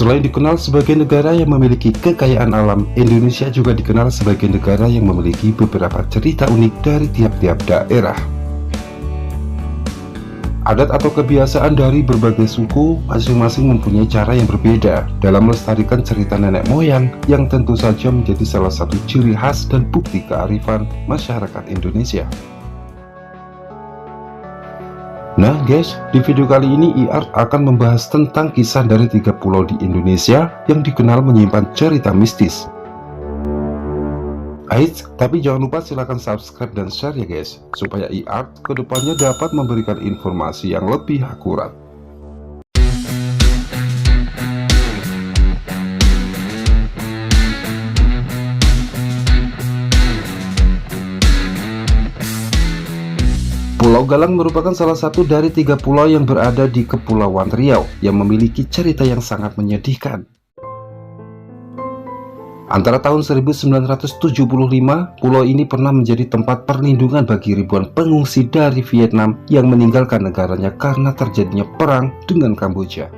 Selain dikenal sebagai negara yang memiliki kekayaan alam, Indonesia juga dikenal sebagai negara yang memiliki beberapa cerita unik dari tiap-tiap daerah. Adat atau kebiasaan dari berbagai suku masing-masing mempunyai cara yang berbeda dalam melestarikan cerita nenek moyang yang tentu saja menjadi salah satu ciri khas dan bukti kearifan masyarakat Indonesia. Nah guys, di video kali ini iArt akan membahas tentang kisah dari 3 pulau di Indonesia yang dikenal menyimpan cerita mistis. Tapi jangan lupa silahkan subscribe dan share ya guys, supaya iArt kedepannya dapat memberikan informasi yang lebih akurat. Pulau Galang merupakan salah satu dari 3 pulau yang berada di Kepulauan Riau yang memiliki cerita yang sangat menyedihkan. Antara tahun 1975, pulau ini pernah menjadi tempat perlindungan bagi ribuan pengungsi dari Vietnam yang meninggalkan negaranya karena terjadinya perang dengan Kamboja.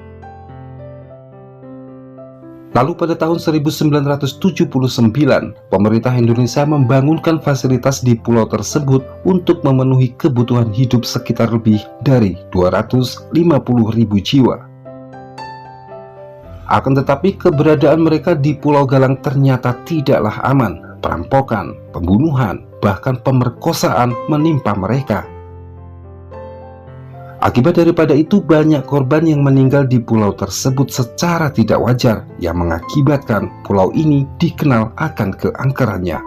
Lalu pada tahun 1979, pemerintah Indonesia membangunkan fasilitas di pulau tersebut untuk memenuhi kebutuhan hidup sekitar lebih dari 250.000 jiwa. Akan tetapi keberadaan mereka di Pulau Galang ternyata tidaklah aman. Perampokan, pembunuhan, bahkan pemerkosaan menimpa mereka. Akibat daripada itu banyak korban yang meninggal di pulau tersebut secara tidak wajar yang mengakibatkan pulau ini dikenal akan keangkerannya.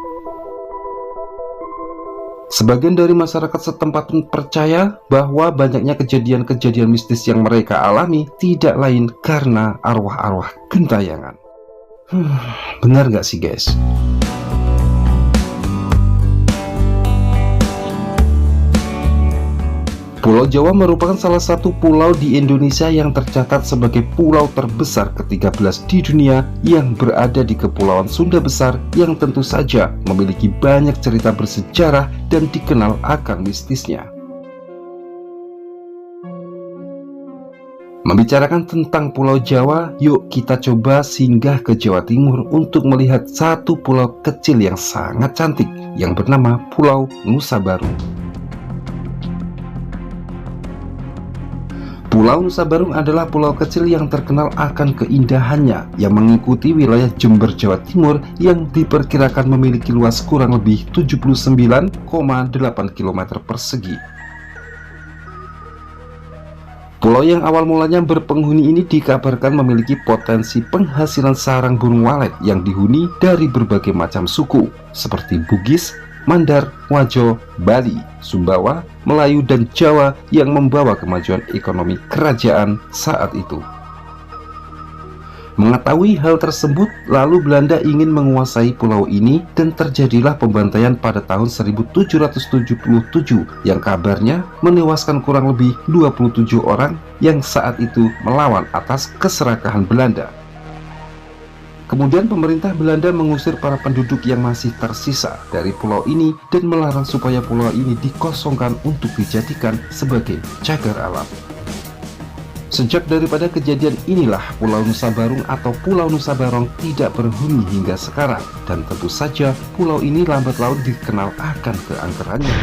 Sebagian dari masyarakat setempat pun percaya bahwa banyaknya kejadian-kejadian mistis yang mereka alami tidak lain karena arwah-arwah gentayangan. Benar gak sih guys? Pulau Jawa merupakan salah satu pulau di Indonesia yang tercatat sebagai pulau terbesar ke-13 di dunia yang berada di Kepulauan Sunda Besar yang tentu saja memiliki banyak cerita bersejarah dan dikenal akan mistisnya. Membicarakan tentang Pulau Jawa, yuk kita coba singgah ke Jawa Timur untuk melihat satu pulau kecil yang sangat cantik yang bernama Pulau Nusa Baru. Pulau Nusa Baru adalah pulau kecil yang terkenal akan keindahannya yang mengikuti wilayah Jember, Jawa Timur yang diperkirakan memiliki luas kurang lebih 79,8 km persegi. Pulau yang awal mulanya berpenghuni ini dikabarkan memiliki potensi penghasilan sarang burung walet yang dihuni dari berbagai macam suku seperti Bugis, Mandar, Wajo, Bali, Sumbawa, Melayu, dan Jawa yang membawa kemajuan ekonomi kerajaan saat itu. Mengetahui hal tersebut, lalu Belanda ingin menguasai pulau ini dan terjadilah pembantaian pada tahun 1777 yang kabarnya menewaskan kurang lebih 27 orang yang saat itu melawan atas keserakahan Belanda. Kemudian pemerintah Belanda mengusir para penduduk yang masih tersisa dari pulau ini dan melarang supaya pulau ini dikosongkan untuk dijadikan sebagai cagar alam. Sejak daripada kejadian inilah Pulau Nusa Barung atau Pulau Nusa Barong tidak berhuni hingga sekarang, dan tentu saja pulau ini lambat laun dikenal akan keangkerannya.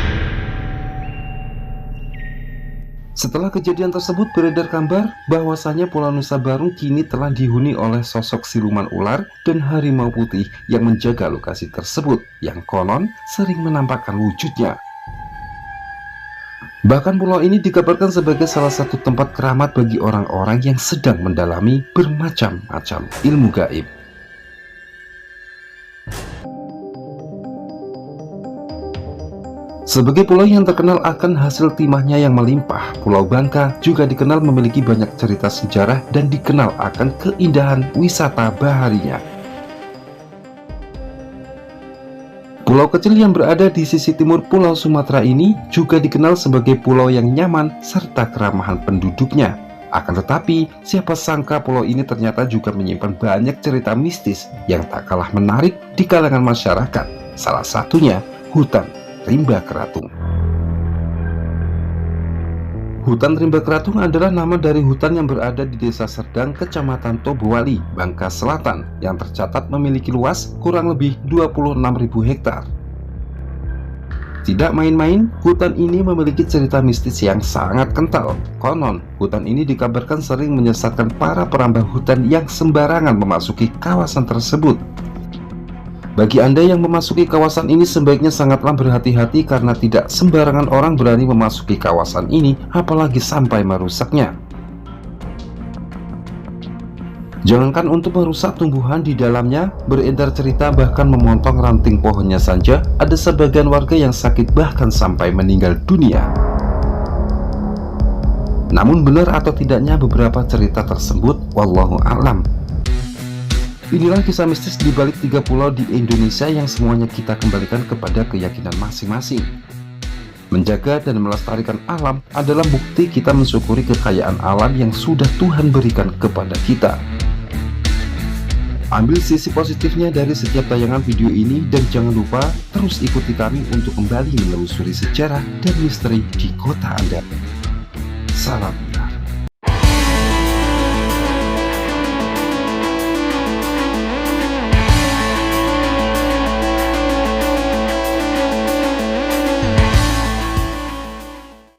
Setelah kejadian tersebut beredar kabar bahwasanya Pulau Nusa Barung kini telah dihuni oleh sosok siluman ular dan harimau putih yang menjaga lokasi tersebut yang konon sering menampakkan wujudnya. Bahkan pulau ini dikabarkan sebagai salah satu tempat keramat bagi orang-orang yang sedang mendalami bermacam-macam ilmu gaib. Sebagai pulau yang terkenal akan hasil timahnya yang melimpah, Pulau Bangka juga dikenal memiliki banyak cerita sejarah dan dikenal akan keindahan wisata baharinya. Pulau kecil yang berada di sisi timur Pulau Sumatera ini juga dikenal sebagai pulau yang nyaman serta keramahan penduduknya. Akan tetapi, siapa sangka pulau ini ternyata juga menyimpan banyak cerita mistis yang tak kalah menarik di kalangan masyarakat. Salah satunya hutan rimba keratung. Hutan Rimba Kratung adalah nama dari hutan yang berada di Desa Serdang, Kecamatan Tobowali, Bangka Selatan, yang tercatat memiliki luas kurang lebih 26.000 hektar. Tidak main-main, hutan ini memiliki cerita mistis yang sangat kental. Konon, hutan ini dikabarkan sering menyesatkan para perambah hutan yang sembarangan memasuki kawasan tersebut. Bagi Anda yang memasuki kawasan ini sebaiknya sangatlah berhati-hati karena tidak sembarangan orang berani memasuki kawasan ini, apalagi sampai merusaknya. Jangankan untuk merusak tumbuhan di dalamnya, beredar cerita bahkan memotong ranting pohonnya saja, ada sebagian warga yang sakit bahkan sampai meninggal dunia. Namun benar atau tidaknya beberapa cerita tersebut, wallahu a'lam. Inilah kisah mistis di balik 3 pulau di Indonesia yang semuanya kita kembalikan kepada keyakinan masing-masing. Menjaga dan melestarikan alam adalah bukti kita mensyukuri kekayaan alam yang sudah Tuhan berikan kepada kita. Ambil sisi positifnya dari setiap tayangan video ini dan jangan lupa terus ikuti kami untuk kembali menelusuri sejarah dan misteri di kota Anda. Salam